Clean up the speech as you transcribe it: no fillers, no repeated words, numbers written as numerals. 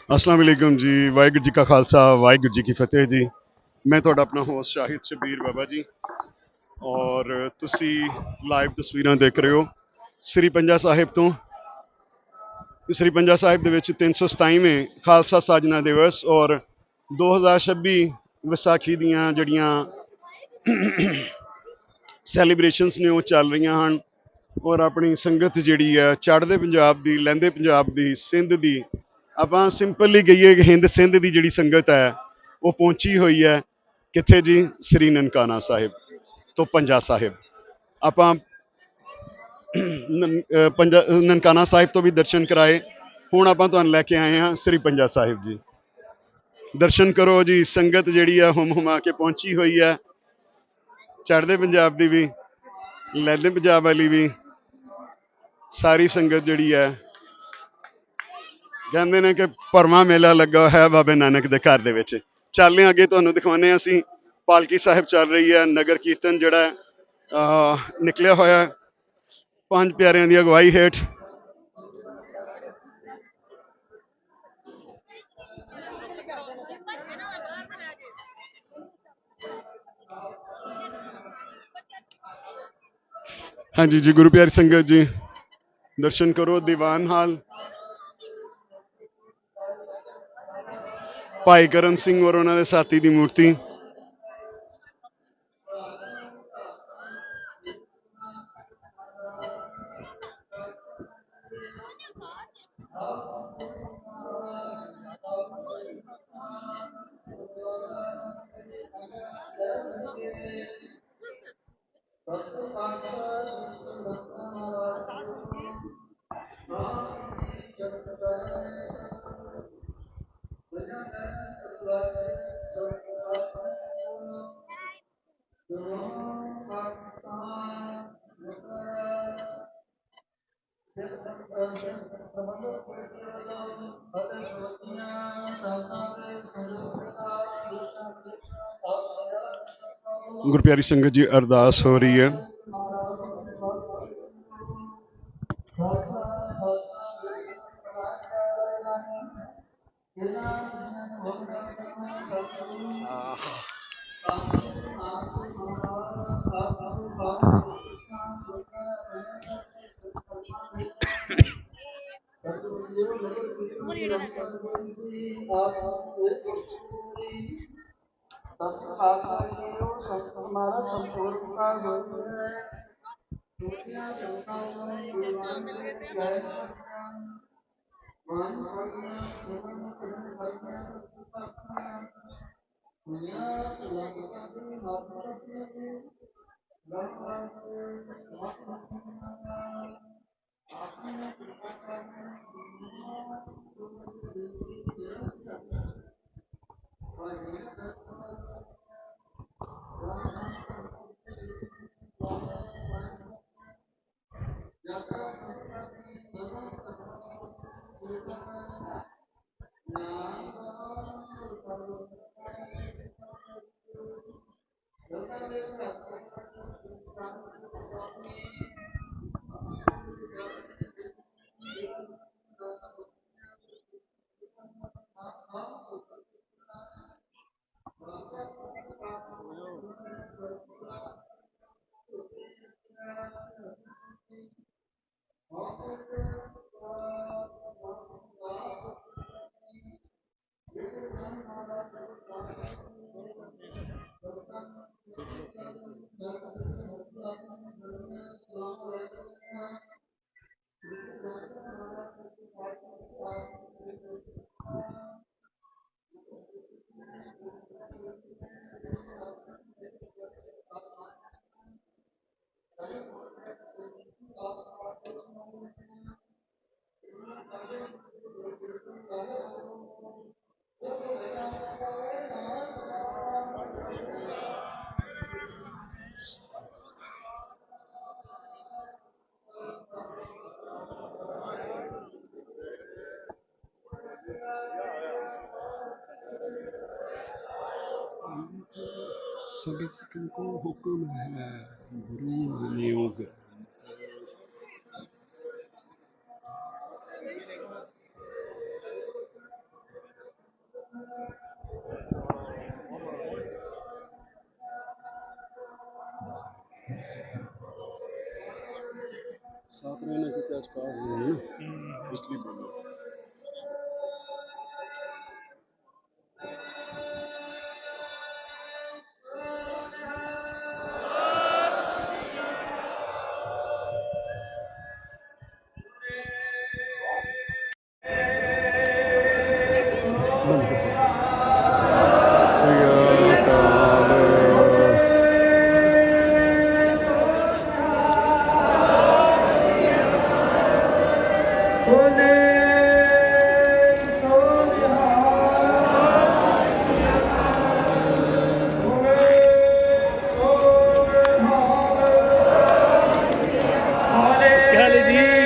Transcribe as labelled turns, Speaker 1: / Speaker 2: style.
Speaker 1: अस्सलाम वालेकुम जी। वाहिगुरू जी का खालसा वाहिगुरू जी की फतेह जी। मैं ਤੁਹਾਡਾ ਆਪਣਾ ਹੋਸਟ ਸ਼ਾਹਿਦ ਸ਼ਬੀਰ ਬਾਬਾ ਜੀ ਔਰ ਤੁਸੀਂ ਲਾਈਵ ਤਸਵੀਰਾਂ ਦੇਖ ਰਹੇ ਹੋ ਸ੍ਰੀ ਪੰਜਾ ਸਾਹਿਬ ਤੋਂ। ਸ੍ਰੀ ਪੰਜਾ ਸਾਹਿਬ ਦੇ ਵਿੱਚ 327ਵੇਂ ਖਾਲਸਾ ਸਾਜਨਾ ਦਿਵਸ ਔਰ 2026 ਵਿਸਾਖੀ ਦੀਆਂ ਜਿਹੜੀਆਂ ਸੈਲੀਬ੍ਰੇਸ਼ਨਸ ਨੇ ਉਹ ਚੱਲ ਰਹੀਆਂ ਹਨ ਔਰ ਆਪਣੀ ਸੰਗਤ ਜਿਹੜੀ ਹੈ ਚੜ੍ਹਦੇ ਪੰਜਾਬ ਦੀ, ਲਹਿੰਦੇ ਪੰਜਾਬ ਦੀ, ਸਿੰਧ ਦੀ, ਆਪਾਂ ਸਿੰਪਲੀ ਕਹੀਏ ਕਿ ਹਿੰਦ ਸਿੰਧ ਦੀ ਜਿਹੜੀ ਸੰਗਤ ਹੈ ਉਹ ਪਹੁੰਚੀ ਹੋਈ ਹੈ ਕਿੱਥੇ ਜੀ? ਸ੍ਰੀ ਨਨਕਾਣਾ ਸਾਹਿਬ ਤੋਂ ਪੰਜਾ ਸਾਹਿਬ। ਆਪਾਂ ਨਨਕਾਣਾ ਸਾਹਿਬ ਤੋਂ ਵੀ ਦਰਸ਼ਨ ਕਰਾਏ, ਹੁਣ ਆਪਾਂ ਤੁਹਾਨੂੰ ਲੈ ਕੇ ਆਏ ਹਾਂ ਸ੍ਰੀ ਪੰਜਾ ਸਾਹਿਬ ਜੀ। ਦਰਸ਼ਨ ਕਰੋ ਜੀ, ਸੰਗਤ ਜਿਹੜੀ ਆ ਹੁਮ ਹੁਮਾ ਕੇ ਪਹੁੰਚੀ ਹੋਈ ਹੈ, ਚੜ੍ਹਦੇ ਪੰਜਾਬ ਦੀ ਵੀ, ਲਹਿੰਦੇ ਪੰਜਾਬ ਵਾਲੀ ਵੀ, ਸਾਰੀ ਸੰਗਤ ਜਿਹੜੀ ਹੈ। ਕਹਿੰਦੇ ਨੇ ਕਿ ਭਰਵਾਂ ਮੇਲਾ ਲੱਗਾ ਹੋਇਆ ਬਾਬੇ ਨਾਨਕ ਦੇ ਘਰ ਦੇ ਵਿੱਚ। ਚੱਲਦੇ ਹਾਂ ਅੱਗੇ, ਤੁਹਾਨੂੰ ਦਿਖਾਉਂਦੇ ਹਾਂ ਅਸੀਂ। ਪਾਲਕੀ ਸਾਹਿਬ ਚੱਲ ਰਹੀ ਹੈ, ਨਗਰ ਕੀਰਤਨ ਜਿਹੜਾ ਨਿਕਲਿਆ ਹੋਇਆ ਪੰਜ ਪਿਆਰਿਆਂ ਦੀ ਅਗਵਾਈ ਹੇਠ। ਹਾਂਜੀ ਜੀ, ਗੁਰੂ ਪਿਆਰੀ ਸੰਗਤ ਜੀ, ਦਰਸ਼ਨ ਕਰੋ। ਦੀਵਾਨ ਹਾਲ ਭਾਈ ਕਰਮ ਸਿੰਘ ਔਰ ਉਹਨਾਂ ਦੇ ਸਾਥੀ ਦੀ ਮੂਰਤੀ। ਗੁਰੂ ਪਿਆਰੀ ਸੰਗਤ ਜੀ, ਅਰਦਾਸ ਹੋ ਰਹੀ ਹੈ। सभी सिखों को हुक्म है गुरु नियोग। साथ रहना क्योंकि आज कार नहीं है ना, इसलिए बोला।
Speaker 2: क्या हाल है जी?